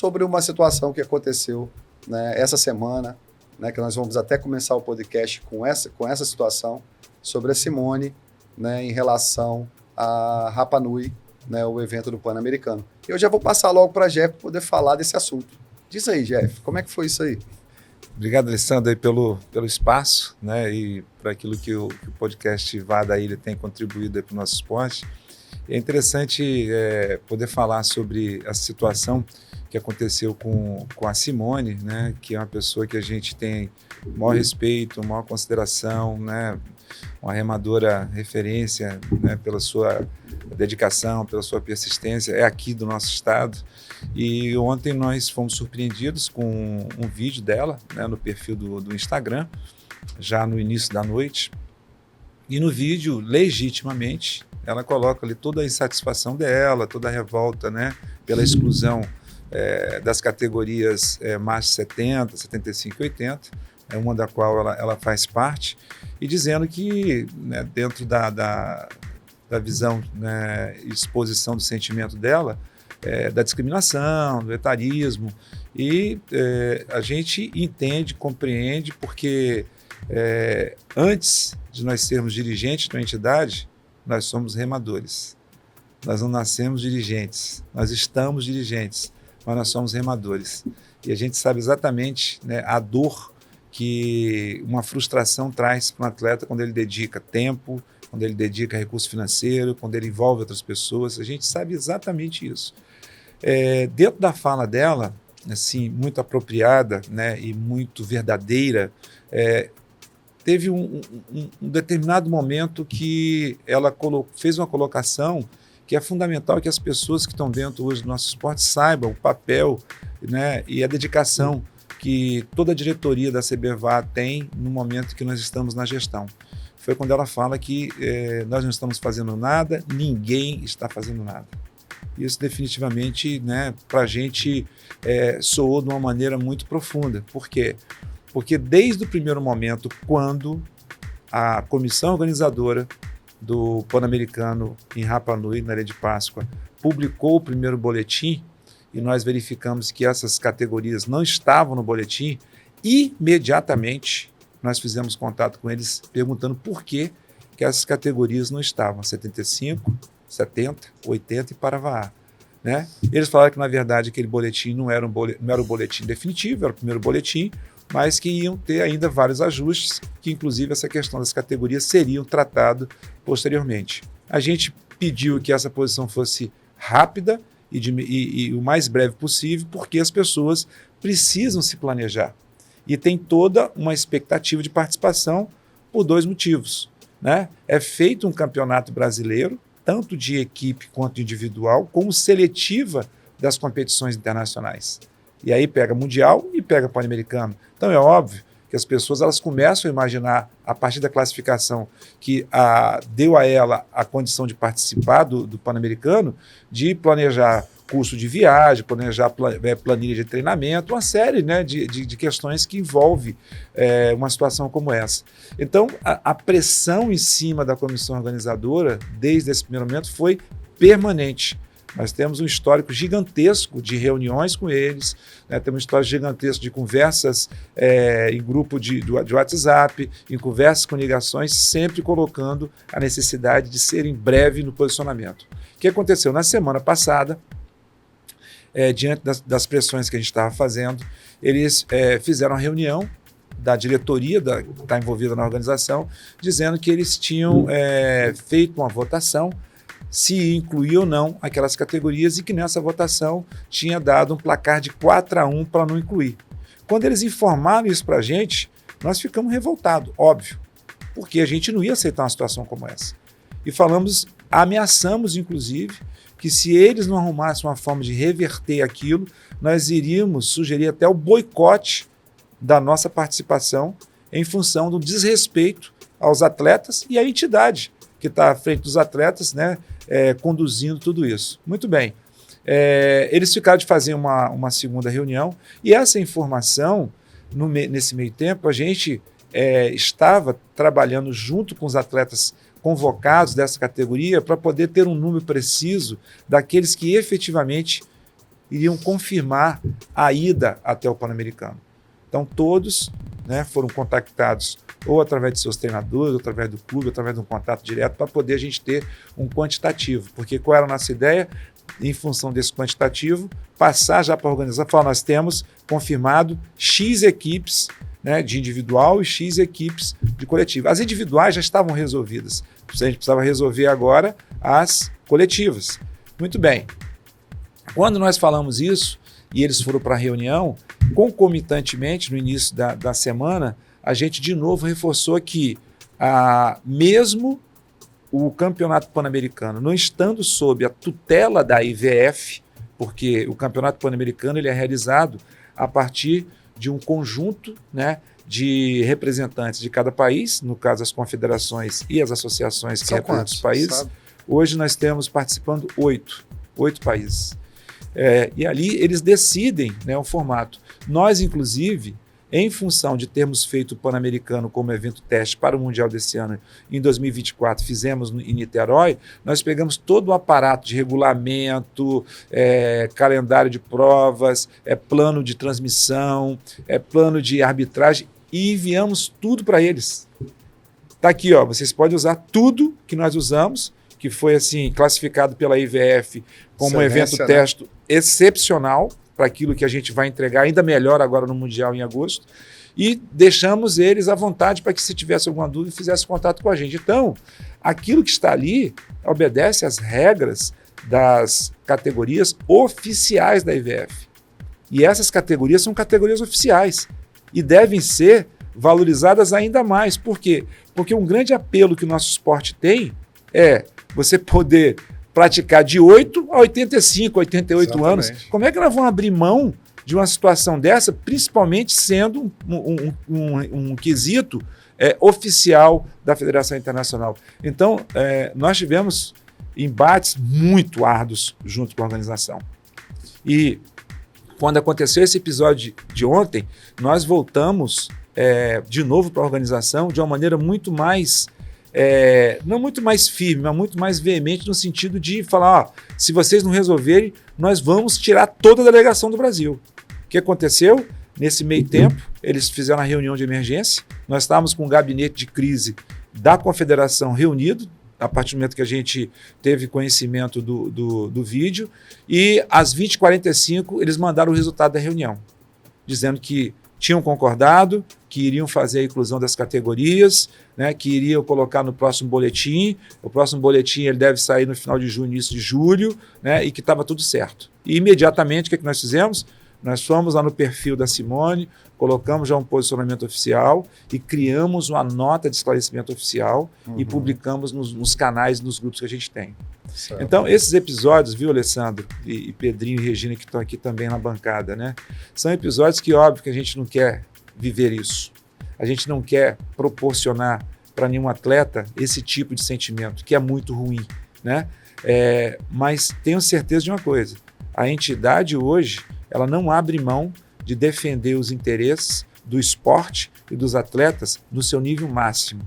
sobre uma situação que aconteceu, né, essa semana, né, que nós vamos até começar o podcast com essa situação, sobre a Simone, né, em relação a Rapa Nui, né, o evento do Pan-Americano. Eu já vou passar logo para Jeff para poder falar desse assunto. Diz aí, Jeff, como é que foi isso aí? Obrigado, Alessandro, aí pelo espaço, né, e por aquilo que o podcast Vá da Ilha tem contribuído para o nosso esporte. É interessante poder falar sobre a situação que aconteceu com a Simone, né, que é uma pessoa que a gente tem o maior respeito, a maior consideração, né, uma remadora referência, né, pela sua dedicação, pela sua persistência, é aqui do nosso estado. E ontem nós fomos surpreendidos com um vídeo dela, né, no perfil do Instagram, já no início da noite. E no vídeo, legitimamente, ela coloca ali toda a insatisfação dela, toda a revolta, né, pela exclusão das categorias mais de 70, 75 e 80, uma da qual ela faz parte, e dizendo que, né, dentro da visão, né, e exposição do sentimento dela, da discriminação, do etarismo, e a gente entende, compreende, porque antes de nós sermos dirigentes de uma entidade, nós somos remadores. Nós não nascemos dirigentes, nós estamos dirigentes, mas nós somos remadores. E a gente sabe exatamente, né, a dor que uma frustração traz para um atleta quando ele dedica tempo, quando ele dedica recurso financeiro, quando ele envolve outras pessoas. A gente sabe exatamente isso. Dentro da fala dela, assim, muito apropriada, né, e muito verdadeira, teve um determinado momento que ela fez uma colocação que é fundamental que as pessoas que estão dentro hoje do nosso esporte saibam o papel, né, e a dedicação que toda a diretoria da CBVA tem no momento que nós estamos na gestão. Foi quando ela fala que nós não estamos fazendo nada, ninguém está fazendo nada. Isso definitivamente, né, para a gente soou de uma maneira muito profunda. Por quê? Porque desde o primeiro momento, quando a comissão organizadora do Pan-Americano em Rapa Nui, na Ilha de Páscoa, publicou o primeiro boletim, e nós verificamos que essas categorias não estavam no boletim, imediatamente nós fizemos contato com eles perguntando por que essas categorias não estavam, 75, 70, 80 e Paravaá, né? Eles falaram que, na verdade, aquele boletim não era o boletim definitivo, era o primeiro boletim, mas que iam ter ainda vários ajustes, que inclusive essa questão das categorias seriam tratadas posteriormente. A gente pediu que essa posição fosse rápida e o mais breve possível, porque as pessoas precisam se planejar. E tem toda uma expectativa de participação por dois motivos, né? É feito um campeonato brasileiro, tanto de equipe quanto individual, como seletiva das competições internacionais. E aí pega Mundial e pega Pan-Americano. Então é óbvio que as pessoas elas começam a imaginar, a partir da classificação que deu a ela a condição de participar do Pan-Americano, de planejar custo de viagem, planejar planilha de treinamento, uma série, né, de questões que envolve uma situação como essa. Então, a pressão em cima da comissão organizadora, desde esse primeiro momento, foi permanente. Nós temos um histórico gigantesco de reuniões com eles, né? Temos um histórico gigantesco de conversas em grupo de WhatsApp, em conversas com ligações, sempre colocando a necessidade de serem breve no posicionamento. O que aconteceu? Na semana passada, diante das pressões que a gente estava fazendo, eles fizeram uma reunião da diretoria que está envolvida na organização, dizendo que eles tinham feito uma votação se incluir ou não aquelas categorias e que nessa votação tinha dado um placar de 4-1 para não incluir. Quando eles informaram isso para a gente, nós ficamos revoltados, óbvio, porque a gente não ia aceitar uma situação como essa. E ameaçamos, inclusive, que se eles não arrumassem uma forma de reverter aquilo, nós iríamos sugerir até o boicote da nossa participação em função do desrespeito aos atletas e à entidade que está à frente dos atletas, né, conduzindo tudo isso. Muito bem. Eles ficaram de fazer uma segunda reunião e essa informação, nesse meio tempo, a gente estava trabalhando junto com os atletas convocados dessa categoria para poder ter um número preciso daqueles que efetivamente iriam confirmar a ida até o Pan-Americano. Então, todos, né, foram contactados ou através de seus treinadores, ou através do clube, ou através de um contato direto, para poder a gente ter um quantitativo. Porque qual era a nossa ideia? Em função desse quantitativo, passar já para a organização, falar, nós temos confirmado X equipes, né, de individual e X equipes de coletivo. As individuais já estavam resolvidas. A gente precisava resolver agora as coletivas. Muito bem. Quando nós falamos isso, e eles foram para a reunião, concomitantemente, no início da semana, a gente de novo reforçou que mesmo o Campeonato Pan-Americano não estando sob a tutela da IVF, porque o Campeonato Pan-Americano ele é realizado a partir de um conjunto, né, de representantes de cada país, no caso as confederações e as associações que representam os países. Sabe? Hoje nós temos participando 8 países. E ali eles decidem, né, o formato. Nós, inclusive, em função de termos feito o Pan-Americano como evento teste para o Mundial desse ano, em 2024, fizemos em Niterói, nós pegamos todo o aparato de regulamento, calendário de provas, plano de transmissão, plano de arbitragem e enviamos tudo para eles. Está aqui, ó, vocês podem usar tudo que nós usamos, que foi assim classificado pela IVF como um evento teste excepcional, para aquilo que a gente vai entregar ainda melhor agora no Mundial em agosto, e deixamos eles à vontade para que, se tivesse alguma dúvida, fizesse contato com a gente. Então, aquilo que está ali obedece às regras das categorias oficiais da IVF. E essas categorias são categorias oficiais e devem ser valorizadas ainda mais. Por quê? Porque um grande apelo que o nosso esporte tem é você poder praticar de 8 a 85, 88 Exatamente. Anos. Como é que nós vamos abrir mão de uma situação dessa, principalmente sendo um quesito oficial da Federação Internacional? Então, nós tivemos embates muito árduos junto com a organização. E quando aconteceu esse episódio de ontem, nós voltamos de novo para a organização de uma maneira muito mais... não muito mais firme, mas muito mais veemente, no sentido de falar, se vocês não resolverem, nós vamos tirar toda a delegação do Brasil. O que aconteceu? Nesse meio tempo, eles fizeram a reunião de emergência, nós estávamos com o gabinete de crise da Confederação reunido, a partir do momento que a gente teve conhecimento do vídeo, e às 20h45 eles mandaram o resultado da reunião, dizendo que tinham concordado, que iriam fazer a inclusão das categorias, né, que iriam colocar no próximo boletim. O próximo boletim ele deve sair no final de junho, início de julho, né, e que estava tudo certo. E imediatamente, o que nós fizemos? Nós fomos lá no perfil da Simone, colocamos já um posicionamento oficial e criamos uma nota de esclarecimento oficial e publicamos nos canais, nos grupos que a gente tem. Certo. Então, esses episódios, viu, Alessandro, e Pedrinho e Regina, que estão aqui também na bancada, né? São episódios que, óbvio, que a gente não quer viver isso. A gente não quer proporcionar para nenhum atleta esse tipo de sentimento, que é muito ruim, né? Mas tenho certeza de uma coisa, a entidade hoje, ela não abre mão de defender os interesses do esporte e dos atletas no seu nível máximo,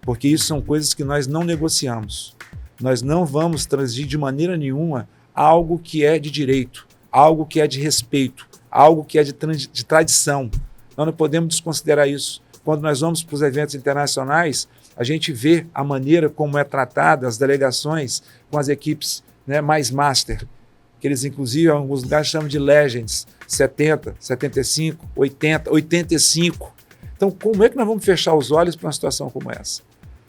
porque isso são coisas que nós não negociamos. Nós não vamos transigir de maneira nenhuma algo que é de direito, algo que é de respeito, algo que é de tradição. Nós não podemos desconsiderar isso. Quando nós vamos para os eventos internacionais, a gente vê a maneira como é tratada as delegações com as equipes, né, mais master, que eles inclusive em alguns lugares chamam de Legends, 70, 75, 80, 85. Então, como é que nós vamos fechar os olhos para uma situação como essa?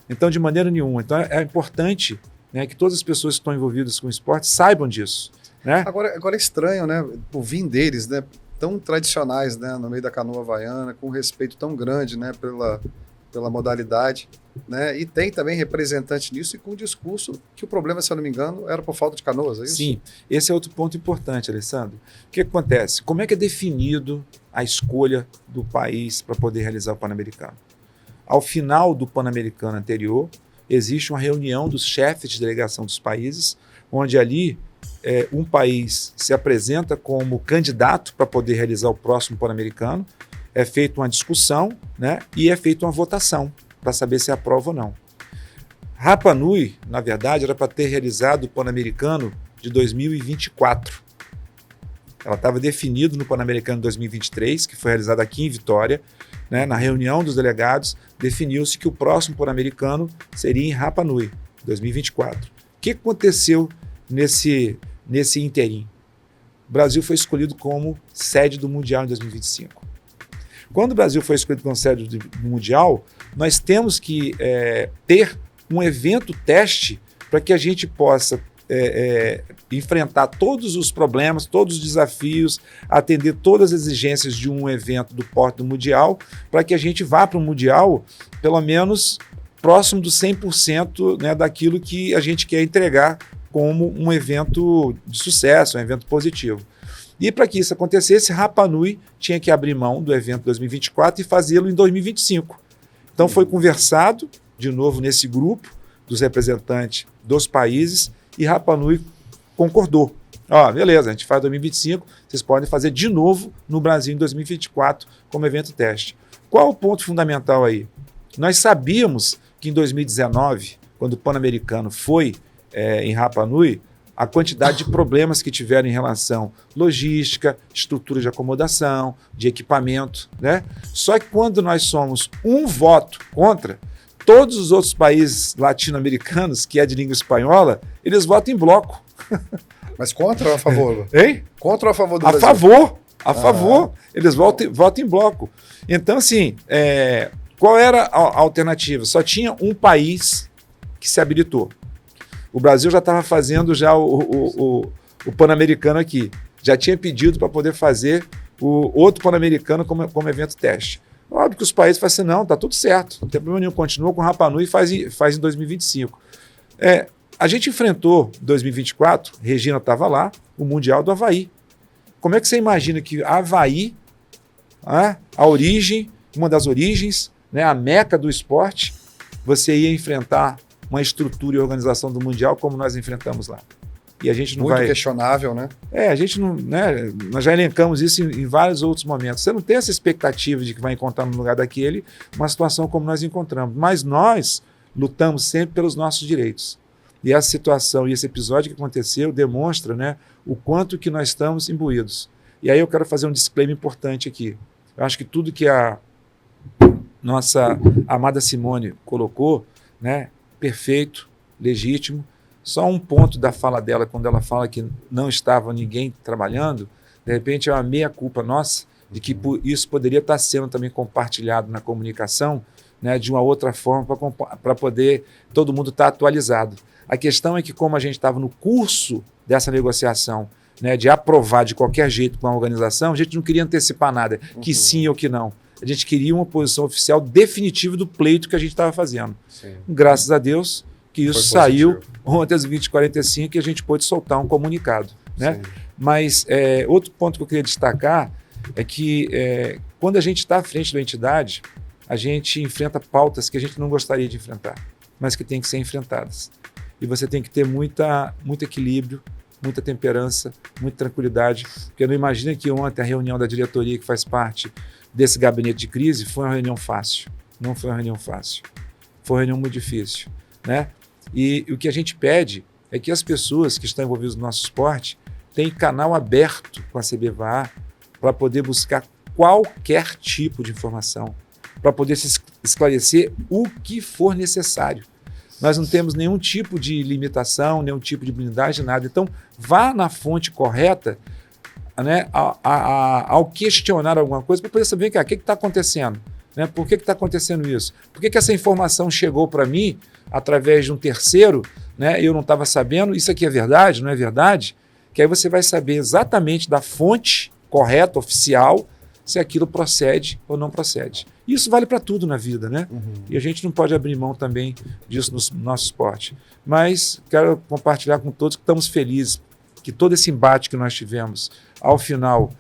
Então, de maneira nenhuma. Então, é importante, né, que todas as pessoas que estão envolvidas com o esporte saibam disso. Né? Agora é estranho, né, o vinho deles, né, tão tradicionais, né, no meio da canoa havaiana, com um respeito tão grande, né, pela modalidade, né, e tem também representante nisso e com um discurso que o problema, se eu não me engano, era por falta de canoas, é isso? Sim, esse é outro ponto importante, Alessandro. O que acontece? Como é que é definido a escolha do país para poder realizar o Pan-Americano? Ao final do Pan-Americano anterior, existe uma reunião dos chefes de delegação dos países, onde ali um país se apresenta como candidato para poder realizar o próximo Pan-Americano, é feita uma discussão, né, e é feita uma votação para saber se aprova ou não. Rapa Nui, na verdade, era para ter realizado o Pan-Americano de 2024. ela estava definida no Pan-Americano 2023, que foi realizado aqui em Vitória, né? Na reunião dos delegados, definiu-se que o próximo Pan-Americano seria em Rapa Nui, 2024. O que aconteceu nesse interim? O Brasil foi escolhido como sede do Mundial em 2025. Quando o Brasil foi escolhido como sede do Mundial, nós temos que ter um evento teste para que a gente possa enfrentar todos os problemas, todos os desafios, atender todas as exigências de um evento do porte do Mundial, para que a gente vá para o Mundial, pelo menos próximo do 100%, né, daquilo que a gente quer entregar como um evento de sucesso, um evento positivo. E para que isso acontecesse, Rapa Nui tinha que abrir mão do evento 2024 e fazê-lo em 2025. Então foi conversado, de novo, nesse grupo dos representantes dos países, e Rapa Nui concordou. Beleza, a gente faz 2025, vocês podem fazer de novo no Brasil em 2024 como evento teste. Qual o ponto fundamental aí? Nós sabíamos que em 2019, quando o Pan-Americano foi em Rapa Nui, a quantidade de problemas que tiveram em relação logística, estrutura de acomodação, de equipamento, né? Só que quando nós somos um voto contra, todos os outros países latino-americanos, que é de língua espanhola, eles votam em bloco. Mas contra ou a favor? Hein? Contra ou a favor do Brasil? A favor. Eles votam em bloco. Então, assim, qual era a alternativa? Só tinha um país que se habilitou. O Brasil já estava fazendo já o Pan-Americano aqui. Já tinha pedido para poder fazer o outro Pan-Americano como evento teste. Óbvio que os países falam assim, não, está tudo certo, não tem problema nenhum, continua com o Rapa Nui e faz em 2025. A gente enfrentou em 2024, Regina estava lá, o Mundial do Havaí. Como é que você imagina que Havaí, a origem, uma das origens, né, a meca do esporte, você ia enfrentar uma estrutura e organização do Mundial como nós enfrentamos lá? E a gente não Muito questionável, né? A gente não, né? Nós já elencamos isso em vários outros momentos. Você não tem essa expectativa de que vai encontrar no lugar daquele uma situação como nós encontramos. Mas nós lutamos sempre pelos nossos direitos. E essa situação e esse episódio que aconteceu demonstra, né, o quanto que nós estamos imbuídos. E aí eu quero fazer um disclaimer importante aqui. Eu acho que tudo que a nossa amada Simone colocou, né, perfeito, legítimo. Só um ponto da fala dela, quando ela fala que não estava ninguém trabalhando, de repente é uma meia-culpa nossa de que isso poderia estar sendo também compartilhado na comunicação, né, de uma outra forma para poder todo mundo estar atualizado. A questão é que, como a gente estava no curso dessa negociação, né, de aprovar de qualquer jeito com a organização, a gente não queria antecipar nada, que sim ou que não. A gente queria uma posição oficial definitiva do pleito que a gente estava fazendo. Sim. Graças a Deus que isso saiu ontem às 20h45 e a gente pôde soltar um comunicado, né? Mas outro ponto que eu queria destacar é que quando a gente está à frente da entidade, a gente enfrenta pautas que a gente não gostaria de enfrentar, mas que tem que ser enfrentadas. E você tem que ter muito equilíbrio, muita temperança, muita tranquilidade, porque não imagina que ontem a reunião da diretoria que faz parte desse gabinete de crise foi uma reunião fácil. Não foi uma reunião fácil. Foi uma reunião muito difícil, né? E o que a gente pede é que as pessoas que estão envolvidas no nosso esporte tenham canal aberto com a CBVA para poder buscar qualquer tipo de informação, para poder se esclarecer o que for necessário. Nós não temos nenhum tipo de limitação, nenhum tipo de blindagem, nada. Então, vá na fonte correta, né, ao questionar alguma coisa, para poder saber o que está acontecendo. Né? Por que está acontecendo isso? Por que essa informação chegou para mim através de um terceiro, né? Eu não estava sabendo, isso aqui é verdade, não é verdade? Que aí você vai saber exatamente da fonte correta, oficial, se aquilo procede ou não procede. Isso vale para tudo na vida, né? E a gente não pode abrir mão também disso no nosso esporte. Mas quero compartilhar com todos que estamos felizes que todo esse embate que nós tivemos, ao final,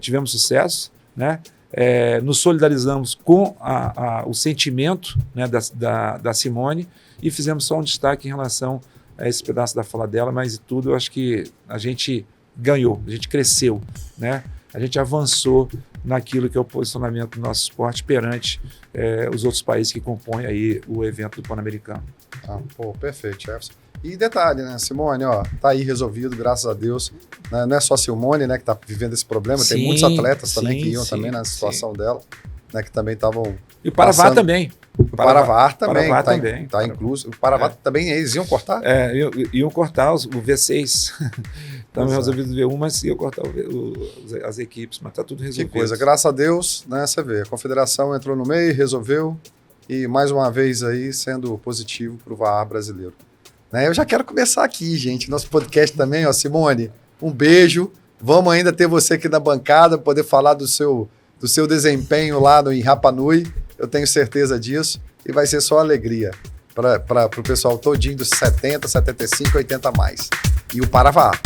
tivemos sucesso, né? Nos solidarizamos com o sentimento, né, da Simone e fizemos só um destaque em relação a esse pedaço da fala dela, mas de tudo eu acho que a gente ganhou, a gente cresceu, né? A gente avançou naquilo que é o posicionamento do nosso esporte perante os outros países que compõem aí o evento do Pan-Americano. Perfeito, Jefferson. E detalhe, né, Simone, ó, tá aí resolvido, graças a Deus. Né? Não é só a Simone, né, que tá vivendo esse problema, tem muitos atletas também que iam também na situação dela, né, que também estavam. E o Paravar também. O Paravar também. Paravar também. Tá incluso. O Paravar também, eles iam cortar? Iam cortar o V6. Estamos resolvido o V1, mas iam cortar as equipes, mas tá tudo resolvido. Que coisa, graças a Deus, né, você vê, a confederação entrou no meio, resolveu, e mais uma vez aí sendo positivo para o VAR brasileiro. Né, eu já quero começar aqui, gente, nosso podcast também, ó, Simone, um beijo, vamos ainda ter você aqui na bancada, poder falar do seu desempenho lá em Rapa Nui, eu tenho certeza disso, e vai ser só alegria para o pessoal todinho dos 70, 75, 80 mais. E o Paravar.